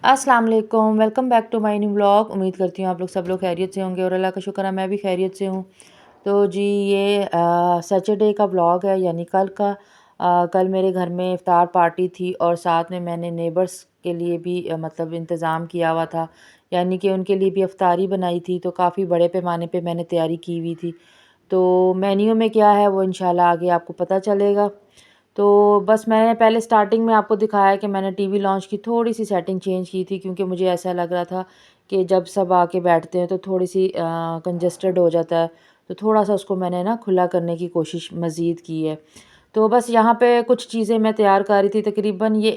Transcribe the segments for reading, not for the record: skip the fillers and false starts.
अस्सलाम वालेकुम, welcome back to my new vlog. उम्मीद करती हूँ आप लोग सब लोग खैरियत से होंगे और अल्लाह का शुक्र है मैं भी खैरियत से हूँ। तो जी ये सैटरडे का व्लॉग है, यानी कल का। कल मेरे घर में इफ्तार पार्टी थी और साथ में मैंने नेबर्स के लिए भी मतलब इंतज़ाम किया हुआ था, यानी कि उनके लिए भी इफ्तारी बनाई थी। तो काफ़ी बड़े पैमाने पे मैंने तैयारी की हुई थी। तो मेन्यू में क्या है वो इंशाल्लाह आगे आपको पता चलेगा। तो बस मैंने पहले स्टार्टिंग में आपको दिखाया कि मैंने टीवी लॉन्च की थोड़ी सी सेटिंग चेंज की थी, क्योंकि मुझे ऐसा लग रहा था कि जब सब आके बैठते हैं तो थोड़ी सी कंजस्टेड हो जाता है। तो थोड़ा सा उसको मैंने ना खुला करने की कोशिश मज़ीद की है। तो बस यहाँ पे कुछ चीज़ें मैं तैयार कर रही थी। तकरीबन ये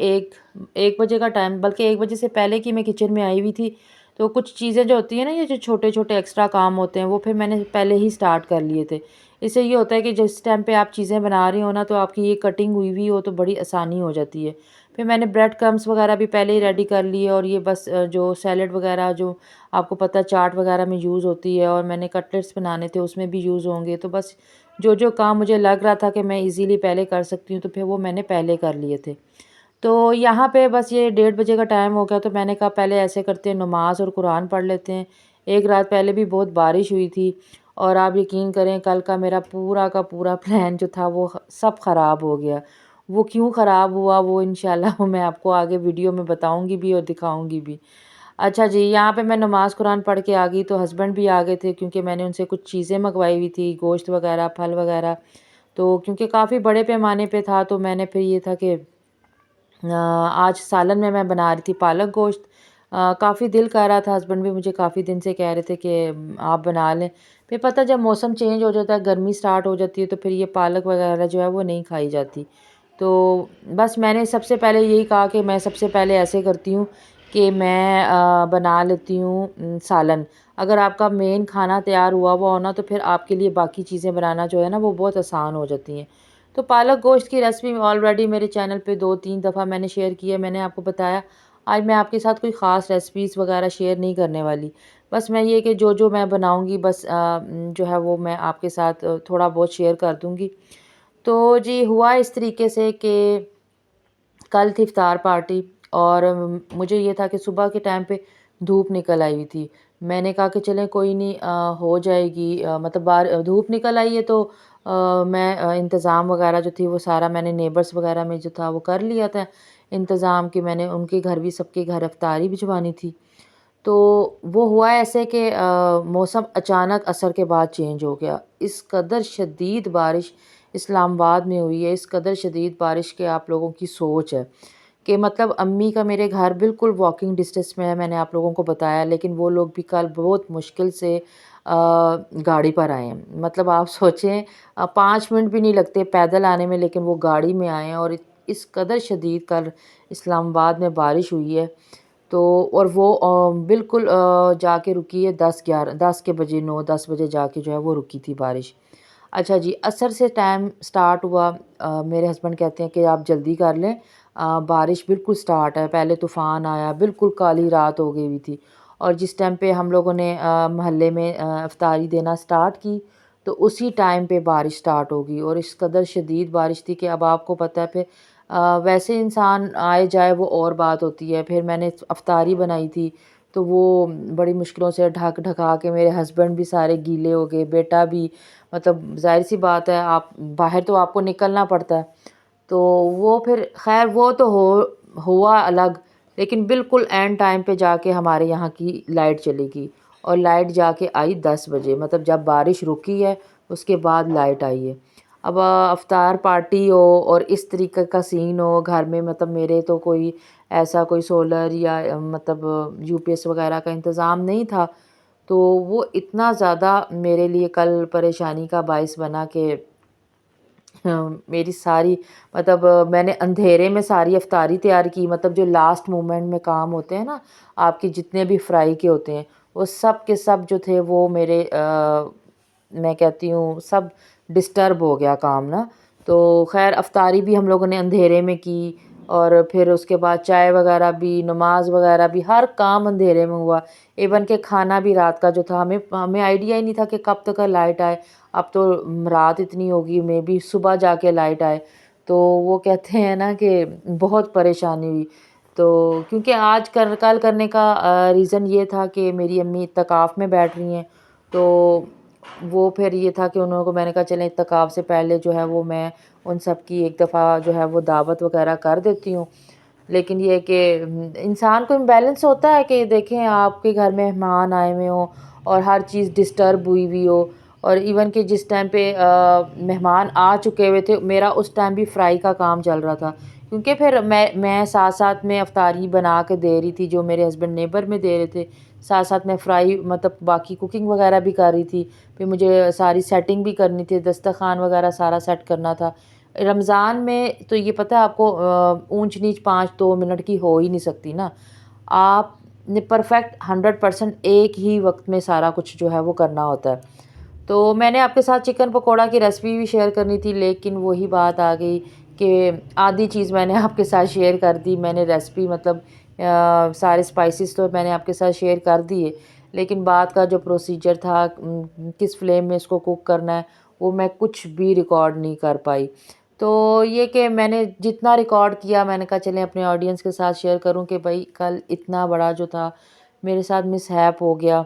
एक बजे का टाइम, बल्कि 1 बजे से पहले की मैं किचन में आई हुई थी। तो कुछ चीज़ें जो होती हैं ना, ये जो छोटे छोटे एक्स्ट्रा काम होते हैं वो फिर मैंने पहले ही स्टार्ट कर लिए थे। इससे ये होता है कि जिस टाइम पे आप चीज़ें बना रही हो ना, तो आपकी ये कटिंग हुई हुई हो तो बड़ी आसानी हो जाती है। फिर मैंने ब्रेड क्रम्स वगैरह भी पहले ही रेडी कर लिए, और ये बस जो सैलड वगैरह जो आपको पता है चाट वगैरह में यूज़ होती है, और मैंने कटलेट्स बनाने थे उसमें भी यूज़ होंगे। तो बस जो जो काम मुझे लग रहा था कि मैं इजीली पहले कर सकती हूँ, तो फिर वो मैंने पहले कर लिए थे। तो यहाँ पे बस ये 1:30 बजे का टाइम हो गया, तो मैंने कहा पहले ऐसे करते हैं, नमाज और कुरान पढ़ लेते हैं। एक रात पहले भी बहुत बारिश हुई थी, और आप यकीन करें कल का मेरा पूरा का पूरा प्लान जो था वो सब ख़राब हो गया। वो क्यों ख़राब हुआ वो इंशाल्लाह मैं आपको आगे वीडियो में बताऊंगी भी और दिखाऊंगी भी। अच्छा जी, यहाँ पे मैं नमाज कुरान पढ़ के आ गई, तो हस्बैंड भी आ गए थे, क्योंकि मैंने उनसे कुछ चीज़ें मंगवाई हुई थी, गोश्त वगैरह, फल वगैरह। तो क्योंकि काफ़ी बड़े पैमाने पे था, तो मैंने फिर ये था कि आज सालन में मैं बना रही थी पालक गोश्त। काफ़ी दिल कर रहा था, हस्बैंड भी मुझे काफ़ी दिन से कह रहे थे कि आप बना लें। फिर पता जब मौसम चेंज हो जाता है, गर्मी स्टार्ट हो जाती है, तो फिर ये पालक वगैरह जो है वो नहीं खाई जाती। तो बस मैंने सबसे पहले यही कहा कि मैं सबसे पहले ऐसे करती हूँ कि मैं बना लेती हूँ सालन। अगर आपका मेन खाना तैयार हुआ हुआ हो ना, तो फिर आपके लिए बाकी चीज़ें बनाना जो है ना वो बहुत आसान हो जाती हैं। तो पालक गोश्त की रेसिपी ऑलरेडी मेरे चैनल पे 2-3 दफ़ा मैंने शेयर की है, मैंने आपको बताया। आज मैं आपके साथ कोई ख़ास रेसिपीज़ वगैरह शेयर नहीं करने वाली। बस मैं ये कि जो मैं बनाऊँगी बस जो है वो मैं आपके साथ थोड़ा बहुत शेयर कर दूँगी। तो जी हुआ इस तरीके से कि कल थी इफ्तार पार्टी, और मुझे ये था कि सुबह के टाइम पे धूप निकल आई हुई थी। मैंने कहा कि चलें कोई नहीं, हो जाएगी, मतलब बाहर धूप निकल आई है तो मैं इंतज़ाम वगैरह जो थी वो सारा मैंने नेबर्स वगैरह में जो था वो कर लिया था इंतज़ाम, कि मैंने उनके घर भी सबके घर इफ्तारी भिजवानी थी। तो वो हुआ ऐसे कि मौसम अचानक असर के बाद चेंज हो गया। इस कदर शदीद बारिश इस्लामाबाद में हुई है, इस कदर शदीद बारिश के आप लोगों की सोच है कि मतलब अम्मी का मेरे घर बिल्कुल वॉकिंग डिस्टेंस में है, मैंने आप लोगों को बताया। लेकिन वो लोग भी कल बहुत मुश्किल से गाड़ी पर आए हैं। मतलब आप सोचें 5 मिनट भी नहीं लगते पैदल आने में, लेकिन वो गाड़ी में आए हैं। और इस कदर शदीद कल इस्लामाबाद में बारिश हुई है। तो और वो बिल्कुल जाके रुकी है 10 के बजे, 9-10 बजे जाके जो है वो रुकी थी बारिश। अच्छा जी, असर से टाइम स्टार्ट हुआ। मेरे हस्बैंड कहते हैं कि आप जल्दी कर लें, बारिश बिल्कुल स्टार्ट है। पहले तूफ़ान आया, बिल्कुल काली रात हो गई हुई थी। और जिस टाइम पे हम लोगों ने मोहल्ले में इफ्तारी देना स्टार्ट की, तो उसी टाइम पे बारिश स्टार्ट हो गई। और इस कदर शदीद बारिश थी कि अब आपको पता है फिर वैसे इंसान आए जाए वो और बात होती है। फिर मैंने अफ्तारी बनाई थी, तो वो बड़ी मुश्किलों से ढक ढका के मेरे हस्बैंड भी सारे गीले हो गए, बेटा भी। मतलब ज़ाहिर सी बात है, आप बाहर तो आपको निकलना पड़ता है। तो वो फिर ख़ैर वो तो हुआ अलग, लेकिन बिल्कुल एंड टाइम पे जाके हमारे यहाँ की लाइट चली गई। और लाइट जाके आई 10 बजे, मतलब जब बारिश रुकी है उसके बाद लाइट आई है। अब अफ्तार पार्टी हो और इस तरीके का सीन हो घर में, मतलब मेरे तो कोई ऐसा कोई सोलर या मतलब यूपीएस वगैरह का इंतज़ाम नहीं था। तो वो इतना ज़्यादा मेरे लिए कल परेशानी का बायस बना कि मेरी सारी मतलब मैंने अंधेरे में सारी अफ्तारी तैयार की। मतलब जो लास्ट मोमेंट में काम होते हैं ना, आपके जितने भी फ्राई के होते हैं, वो सब के सब जो थे वो मेरे मैं कहती हूँ सब डिस्टर्ब हो गया काम ना। तो खैर अफ्तारी भी हम लोगों ने अंधेरे में की, और फिर उसके बाद चाय वगैरह भी, नमाज वगैरह भी, हर काम अंधेरे में हुआ। इवन के खाना भी रात का जो था, हमें हमें आइडिया ही नहीं था कि कब तक लाइट आए। अब तो रात इतनी होगी, मे बी सुबह जाके लाइट आए। तो वो कहते हैं ना कि बहुत परेशानी हुई। तो क्योंकि आज कल करने का रीज़न ये था कि मेरी अम्मी इत्तेकाफ़ में बैठ रही हैं, तो वो फिर ये था कि उन लोगों को मैंने कहा चलें इत्तेकाफ़ से पहले जो है वो मैं उन सब की एक दफ़ा जो है वो दावत वग़ैरह कर देती हूँ। लेकिन ये है कि इंसान को इम्बैलेंस होता है कि देखें आपके घर में मेहमान आए हुए हों और हर चीज़ डिस्टर्ब हुई हुई हो, और इवन कि जिस टाइम पे मेहमान आ चुके हुए थे, मेरा उस टाइम भी फ्राई का काम चल रहा था, क्योंकि फिर मैं साथ साथ में अफ्तारी बना के दे रही थी जो मेरे हस्बैंड नेबर में दे रहे थे, साथ साथ में फ्राई मतलब बाकी कुकिंग वगैरह भी कर रही थी। फिर मुझे सारी सेटिंग भी करनी थी, दस्तरखान वगैरह सारा सेट करना था। रमज़ान में तो ये पता है आपको ऊंच नीच 5-2 मिनट की हो ही नहीं सकती ना। आपने परफेक्ट 100% एक ही वक्त में सारा कुछ जो है वो करना होता है। तो मैंने आपके साथ चिकन पकोड़ा की रेसिपी भी शेयर करनी थी, लेकिन वही बात आ गई कि आधी चीज़ मैंने आपके साथ शेयर कर दी। मैंने रेसिपी मतलब सारे स्पाइसेस तो मैंने आपके साथ शेयर कर दिए, लेकिन बाद का जो प्रोसीजर था किस फ्लेम में इसको कुक करना है, वो मैं कुछ भी रिकॉर्ड नहीं कर पाई। तो ये कि मैंने जितना रिकॉर्ड किया, मैंने कहा चलें अपने ऑडियंस के साथ शेयर करूं कि भाई कल इतना बड़ा जो था मेरे साथ मिसहैप हो गया।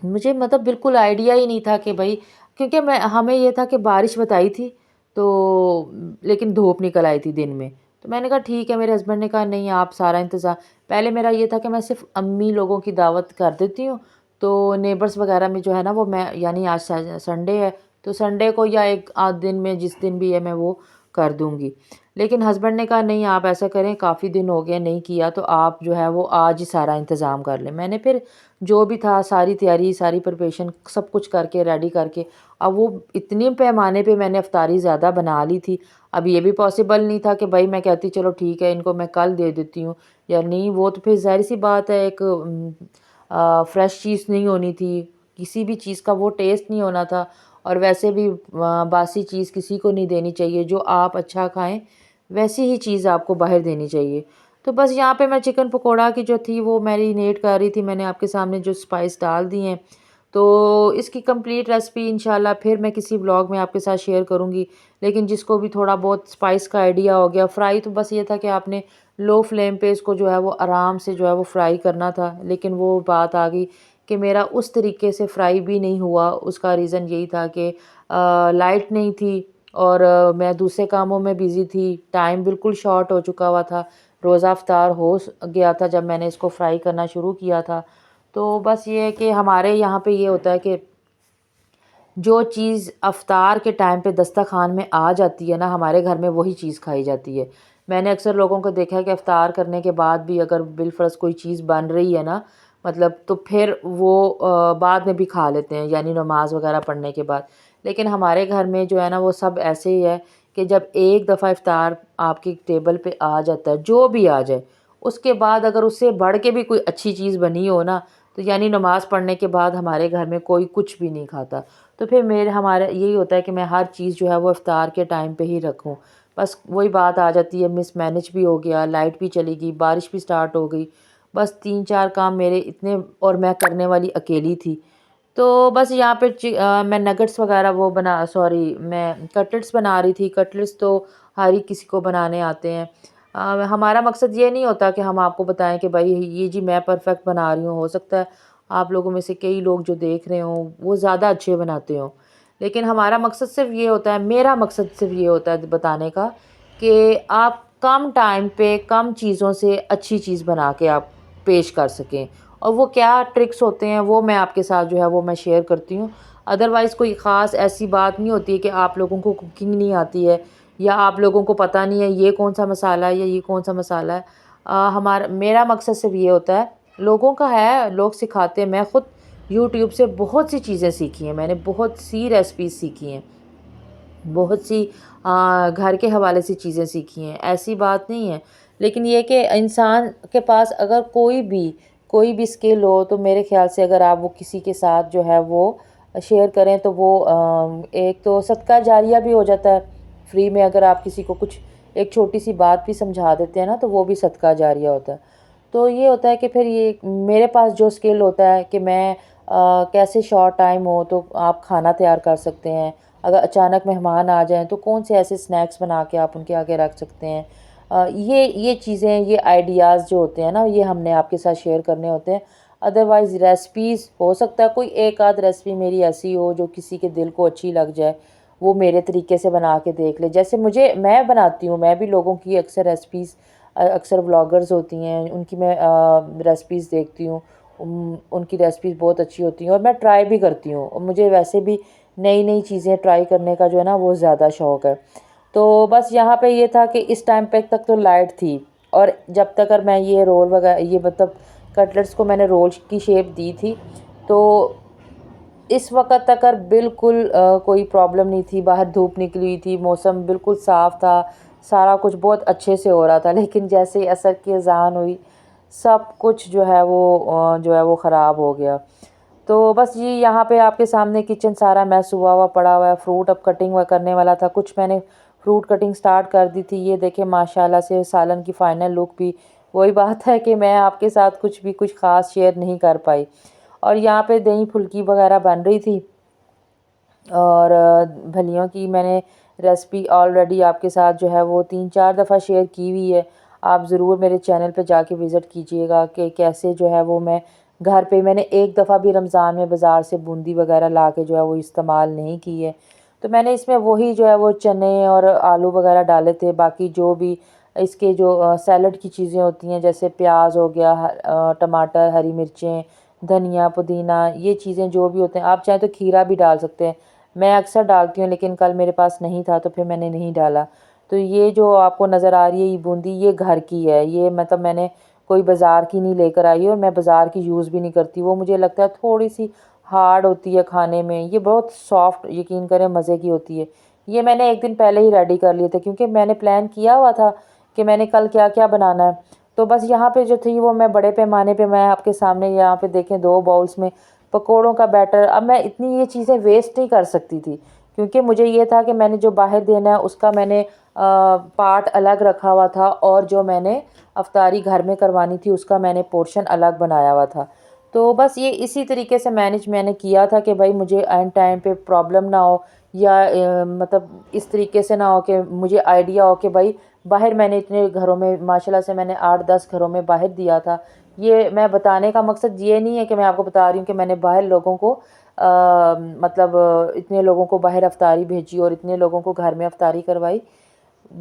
मुझे मतलब बिल्कुल आइडिया ही नहीं था कि भाई, क्योंकि मैं हमें ये था कि बारिश बताई थी, तो लेकिन धूप निकल आई थी दिन में। तो मैंने कहा ठीक है, मेरे हस्बैंड ने कहा नहीं आप सारा इंतज़ाम, पहले मेरा ये था कि मैं सिर्फ अम्मी लोगों की दावत कर देती हूँ, तो नेबर्स वगैरह में जो है ना वो मैं, यानी आज संडे है तो संडे को या एक आध दिन में जिस दिन भी है मैं वो कर दूँगी। लेकिन हस्बैंड ने कहा नहीं आप ऐसा करें, काफ़ी दिन हो गए नहीं किया, तो आप जो है वो आज ही सारा इंतज़ाम कर लें। मैंने फिर जो भी था सारी तैयारी, सारी प्रिपरेशन सब कुछ करके रेडी करके, अब वो इतने पैमाने पे मैंने अफ्तारी ज़्यादा बना ली थी। अब ये भी पॉसिबल नहीं था कि भाई मैं कहती चलो ठीक है इनको मैं कल दे देती हूँ या नहीं, वो तो फिर ज़ाहिर सी बात है एक फ्रेश चीज़ नहीं होनी थी, किसी भी चीज़ का वो टेस्ट नहीं होना था, और वैसे भी बासी चीज़ किसी को नहीं देनी चाहिए। जो आप अच्छा खाएं वैसी ही चीज़ आपको बाहर देनी चाहिए। तो बस यहाँ पे मैं चिकन पकोड़ा की जो थी वो मैरिनेट कर रही थी, मैंने आपके सामने जो स्पाइस डाल दिए हैं। तो इसकी कंप्लीट रेसिपी इंशाल्लाह फिर मैं किसी ब्लॉग में आपके साथ शेयर करूँगी। लेकिन जिसको भी थोड़ा बहुत स्पाइस का आइडिया हो गया, फ्राई तो बस ये था कि आपने लो फ्लेम पे इसको जो है वो आराम से जो है वो फ्राई करना था। लेकिन वो बात आ गई कि मेरा उस तरीके से फ्राई भी नहीं हुआ। उसका रीज़न यही था कि लाइट नहीं थी, और मैं दूसरे कामों में बिज़ी थी, टाइम बिल्कुल शॉर्ट हो चुका हुआ था, रोज़ा इफ्तार हो गया था जब मैंने इसको फ्राई करना शुरू किया था। तो बस ये है कि हमारे यहाँ पे ये होता है कि जो चीज़ अफ्तार के टाइम पे दस्तरखान में आ जाती है ना, हमारे घर में वही चीज़ खाई जाती है। मैंने अक्सर लोगों को देखा है कि अफ्तार करने के बाद भी अगर बिलफ़र्ज़ कोई चीज़ बन रही है ना, मतलब तो फिर वो बाद में भी खा लेते हैं, यानी नमाज़ वग़ैरह पढ़ने के बाद। लेकिन हमारे घर में जो है ना वो सब ऐसे ही है कि जब एक दफ़ा इफ्तार आपकी टेबल पे आ जाता है, जो भी आ जाए, उसके बाद अगर उससे बढ़ के भी कोई अच्छी चीज़ बनी हो ना, तो यानी नमाज़ पढ़ने के बाद हमारे घर में कोई कुछ भी नहीं खाता। तो फिर मेरे हमारा यही होता है कि मैं हर चीज़ जो है वो इफ्तार के टाइम पे ही रखूँ। बस वही बात आ जाती है, मिसमैनेज भी हो गया, लाइट भी चली गई, बारिश भी स्टार्ट हो गई। बस 3-4 काम मेरे इतने, और मैं करने वाली अकेली थी। तो बस यहाँ पे मैं नगेट्स वगैरह वो बना, सॉरी मैं कटलेट्स बना रही थी। कटलेट्स तो हर ही किसी को बनाने आते हैं। हमारा मकसद ये नहीं होता कि हम आपको बताएं कि भाई ये जी मैं परफेक्ट बना रही हूँ। हो सकता है आप लोगों में से कई लोग जो देख रहे हों वो ज़्यादा अच्छे बनाते हों, लेकिन हमारा मकसद सिर्फ ये होता है, मेरा मकसद सिर्फ ये होता है बताने का कि आप कम टाइम पे कम चीज़ों से अच्छी चीज़ बना के आप पेश कर सकें। और वो क्या ट्रिक्स होते हैं वो मैं आपके साथ जो है वो मैं शेयर करती हूँ। अदरवाइज़ कोई ख़ास ऐसी बात नहीं होती है कि आप लोगों को कुकिंग नहीं आती है, या आप लोगों को पता नहीं है ये कौन सा मसाला है या ये कौन सा मसाला है। हमारा मेरा मकसद सिर्फ ये होता है, लोगों का है, लोग सिखाते हैं। मैं ख़ुद यूट्यूब से बहुत सी चीज़ें सीखी हैं, मैंने बहुत सी रेसिपीज़ सीखी हैं, बहुत सी घर के हवाले से चीज़ें सीखी हैं, ऐसी बात नहीं है। लेकिन ये कि इंसान के पास अगर कोई भी स्किल हो, तो मेरे ख़्याल से अगर आप वो किसी के साथ जो है वो शेयर करें, तो वो एक तो सदका जारिया भी हो जाता है। फ्री में अगर आप किसी को कुछ एक छोटी सी बात भी समझा देते हैं ना, तो वो भी सदका जारिया होता है। तो ये होता है कि फिर ये मेरे पास जो स्किल होता है कि मैं कैसे शॉर्ट टाइम हो तो आप खाना तैयार कर सकते हैं। अगर अचानक मेहमान आ जाएं तो कौन से ऐसे स्नैक्स बना के आप उनके आगे रख सकते हैं। ये चीज़ें, ये आइडियाज़ जो होते हैं ना, ये हमने आपके साथ शेयर करने होते हैं। अदरवाइज़ रेसिपीज़ हो सकता है कोई एक आध रेसिपी मेरी ऐसी हो जो किसी के दिल को अच्छी लग जाए, वो मेरे तरीके से बना के देख ले। जैसे मैं बनाती हूँ, मैं भी लोगों की अक्सर रेसिपीज़, अक्सर व्लॉगर्स होती हैं उनकी मैं रेसिपीज़ देखती हूँ। उनकी रेसिपीज़ बहुत अच्छी होती हैं और मैं ट्राई भी करती हूँ, और मुझे वैसे भी नई नई चीज़ें ट्राई करने का जो है ना वो ज़्यादा शौक़ है। तो बस यहाँ पे ये था कि इस टाइम पे तक तो लाइट थी, और जब तक अगर मैं ये रोल वगैरह, ये मतलब कटलेट्स को मैंने रोल की शेप दी थी, तो इस वक़्त तक बिल्कुल कोई प्रॉब्लम नहीं थी। बाहर धूप निकली हुई थी, मौसम बिल्कुल साफ़ था, सारा कुछ बहुत अच्छे से हो रहा था। लेकिन जैसे ही असर की अज़ान हुई, सब कुछ जो है वो ख़राब हो गया। तो बस ये यहाँ पे आपके सामने किचन सारा मैस हुआ हुआ पड़ा हुआ है। फ्रूट अब कटिंग करने वाला था, कुछ मैंने फ्रूट कटिंग स्टार्ट कर दी थी। ये देखिए माशाल्लाह से सालन की फ़ाइनल लुक भी वही बात है कि मैं आपके साथ कुछ ख़ास शेयर नहीं कर पाई। और यहाँ पे दही फुल्की वगैरह बन रही थी, और फलियों की मैंने रेसिपी ऑलरेडी आपके साथ जो है वो 3-4 दफ़ा शेयर की हुई है। आप ज़रूर मेरे चैनल पे जाके विज़िट कीजिएगा कि कैसे जो है वो मैं घर पे, मैंने एक दफ़ा भी रमज़ान में बाज़ार से बूंदी वगैरह ला के जो है वो इस्तेमाल नहीं की है। तो मैंने इसमें वही जो है वो चने और आलू वगैरह डाले थे। बाकी जो भी इसके जो सैलड की चीज़ें होती हैं, जैसे प्याज हो गया, टमाटर, हरी मिर्चें, धनिया, पुदीना, ये चीज़ें जो भी होते हैं, आप चाहें तो खीरा भी डाल सकते हैं। मैं अक्सर डालती हूँ, लेकिन कल मेरे पास नहीं था तो फिर मैंने नहीं डाला। तो ये जो आपको नज़र आ रही है ये बूंदी, ये घर की है। ये मतलब मैंने कोई बाज़ार की नहीं लेकर आई है, और मैं बाज़ार की यूज़ भी नहीं करती। वो मुझे लगता है थोड़ी-सी हार्ड होती है खाने में। ये बहुत सॉफ्ट, यकीन करें मज़े की होती है। ये मैंने 1 दिन पहले ही रेडी कर लिए थे, क्योंकि मैंने प्लान किया हुआ था कि मैंने कल क्या-क्या बनाना है। तो बस यहाँ पे जो थी वो मैं बड़े पैमाने पे, मैं आपके सामने यहाँ पे देखें 2 बाउल्स में पकोड़ों का बैटर। अब मैं इतनी ये चीज़ें वेस्ट नहीं कर सकती थी, क्योंकि मुझे ये था कि मैंने जो बाहर देना है उसका मैंने पार्ट अलग रखा हुआ था, और जो मैंने अफ्तारी घर में करवानी थी उसका मैंने पोर्शन अलग बनाया हुआ था। तो बस ये इसी तरीके से मैंने किया था कि भाई मुझे एंड टाइम पे प्रॉब्लम ना हो, या मतलब इस तरीके से ना हो कि मुझे आइडिया हो कि भाई बाहर मैंने इतने घरों में माशाल्लाह से मैंने 8-10 घरों में बाहर दिया था। ये मैं बताने का मकसद ये नहीं है कि मैं आपको बता रही हूँ कि मैंने बाहर लोगों को मतलब इतने लोगों को बाहर अफ्तारी भेजी और इतने लोगों को घर में अफ्तारी करवाई।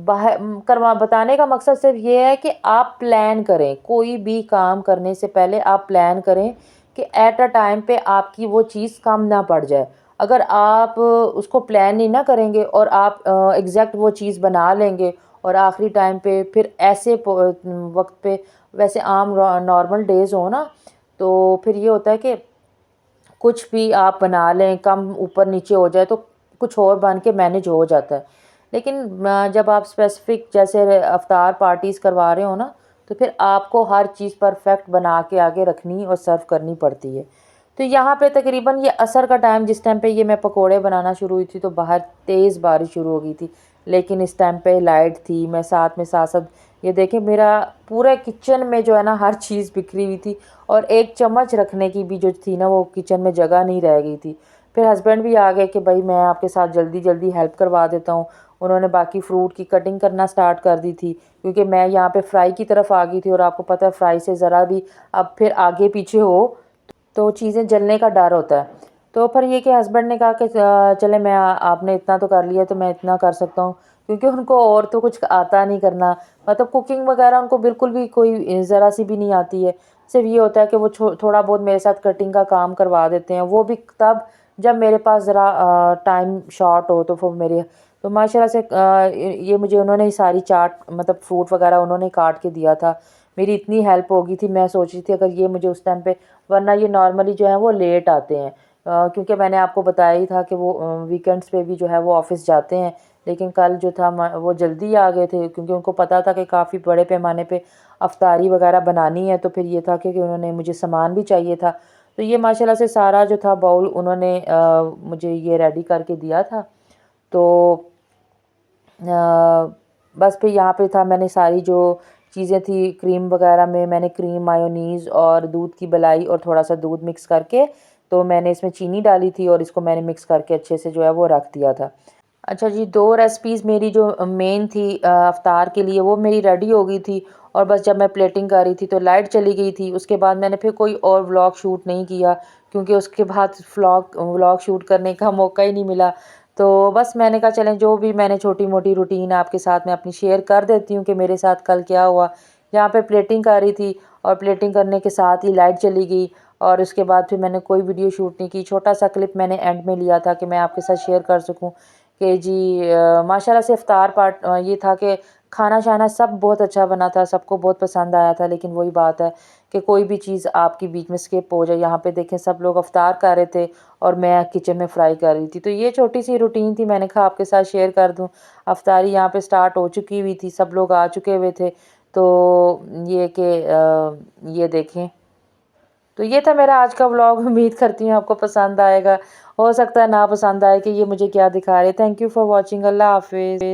बाहर करवा बताने का मकसद सिर्फ ये है कि आप प्लान करें, कोई भी काम करने से पहले आप प्लान करें कि एट अ टाइम पे आपकी वो चीज़ कम ना पड़ जाए। अगर आप उसको प्लान नहीं ना करेंगे और आप एग्जैक्ट वो चीज़ बना लेंगे, और आखिरी टाइम पे फिर ऐसे वक्त पे, वैसे आम नॉर्मल डेज़ हो ना, तो फिर ये होता है कि कुछ भी आप बना लें, कम ऊपर नीचे हो जाए तो कुछ और बन के मैनेज हो जाता है। लेकिन जब आप स्पेसिफिक जैसे अफ्तार पार्टीज़ करवा रहे हो ना, तो फिर आपको हर चीज़ परफेक्ट बना के आगे रखनी और सर्व करनी पड़ती है। तो यहाँ पे तकरीबन ये असर का टाइम, जिस टाइम पे ये मैं पकोड़े बनाना शुरू हुई थी तो बाहर तेज़ बारिश शुरू हो गई थी। लेकिन इस टाइम पे लाइट थी, मैं साथ में साथ-साथ ये देखें मेरा पूरा किचन में जो है ना हर चीज़ बिखरी हुई थी, और एक चम्मच रखने की भी जो थी ना वो किचन में जगह नहीं रह गई थी। फिर हस्बैंड भी आ गए कि भाई मैं आपके साथ जल्दी-जल्दी हेल्प करवा देता हूँ। उन्होंने बाकी फ्रूट की कटिंग करना स्टार्ट कर दी थी, क्योंकि मैं यहाँ पे फ्राई की तरफ आ गई थी, और आपको पता है फ्राई से ज़रा भी अब फिर आगे पीछे हो तो चीज़ें जलने का डर होता है। तो फिर ये कि हस्बैंड ने कहा कि चले मैं आपने इतना तो कर लिया तो मैं इतना कर सकता हूँ, क्योंकि उनको और तो कुछ आता नहीं करना, मतलब कुकिंग वगैरह उनको बिल्कुल भी कोई ज़रा सी भी नहीं आती है। सिर्फ ये होता है कि वो थोड़ा बहुत मेरे साथ कटिंग का काम करवा देते हैं, वो भी तब जब मेरे पास ज़रा टाइम शॉर्ट हो। तो फिर मेरे तो माशाल्लाह से ये मुझे उन्होंने ही सारी चाट मतलब फ्रूट वगैरह उन्होंने काट के दिया था। मेरी इतनी हेल्प हो गई थी, मैं सोच रही थी अगर ये मुझे उस टाइम पे, वरना ये नॉर्मली जो है वो लेट आते हैं, क्योंकि मैंने आपको बताया ही था कि वो वीकेंड्स पे भी जो है वो ऑफ़िस जाते हैं। लेकिन कल जो था वो जल्दी आ गए थे, क्योंकि उनको पता था कि काफ़ी बड़े पैमाने पे अफ्तारी वगैरह बनानी है। तो फिर ये था कि उन्होंने मुझे सामान भी चाहिए था। तो ये माशाल्लाह से सारा जो था बाउल उन्होंने मुझे ये रेडी करके दिया था। तो बस फिर यहाँ पे था, मैंने सारी जो चीज़ें थी क्रीम वगैरह में, मैंने क्रीम, मायोनीज़ और दूध की मलाई और थोड़ा सा दूध मिक्स करके, तो मैंने इसमें चीनी डाली थी और इसको मैंने मिक्स करके अच्छे से जो है वो रख दिया था। अच्छा जी, 2 रेसिपीज़ मेरी जो मेन थी इफ्तार के लिए वो मेरी रेडी हो गई थी और बस जब मैं प्लेटिंग कर रही थी तो लाइट चली गई थी। उसके बाद मैंने फिर कोई और व्लॉग शूट नहीं किया क्योंकि उसके बाद व्लॉग व्लॉग शूट करने का मौका ही नहीं मिला। तो बस मैंने कहा चलें जो भी मैंने छोटी-मोटी रूटीन आपके साथ में अपनी शेयर कर देती हूँ कि मेरे साथ कल क्या हुआ। यहाँ पे प्लेटिंग कर रही थी और प्लेटिंग करने के साथ ही लाइट चली गई और उसके बाद फिर मैंने कोई वीडियो शूट नहीं की। छोटा-सा क्लिप मैंने एंड में लिया था कि मैं आपके साथ शेयर कर सकूँ। कि जी माशाल्लाह से इफ्तार ये था कि खाना-शाना सब बहुत अच्छा बना था, सबको बहुत पसंद आया था। लेकिन वही बात है कि कोई भी चीज़ आपकी बीच में स्किप हो जाए। यहाँ पे देखें सब लोग इफ्तार कर रहे थे और मैं किचन में फ्राई कर रही थी। तो ये छोटी-सी रूटीन थी, मैंने कहा आपके साथ शेयर कर दूँ। इफ्तारी यहाँ पे स्टार्ट हो चुकी हुई थी, सब लोग आ चुके हुए थे। तो ये कि ये देखें, तो ये था मेरा आज का व्लॉग। उम्मीद करती हूँ आपको पसंद आएगा। हो सकता है ना पसंद आए कि ये मुझे क्या दिखा रहे। Thank you for watching. अल्लाह हाफ़िज़।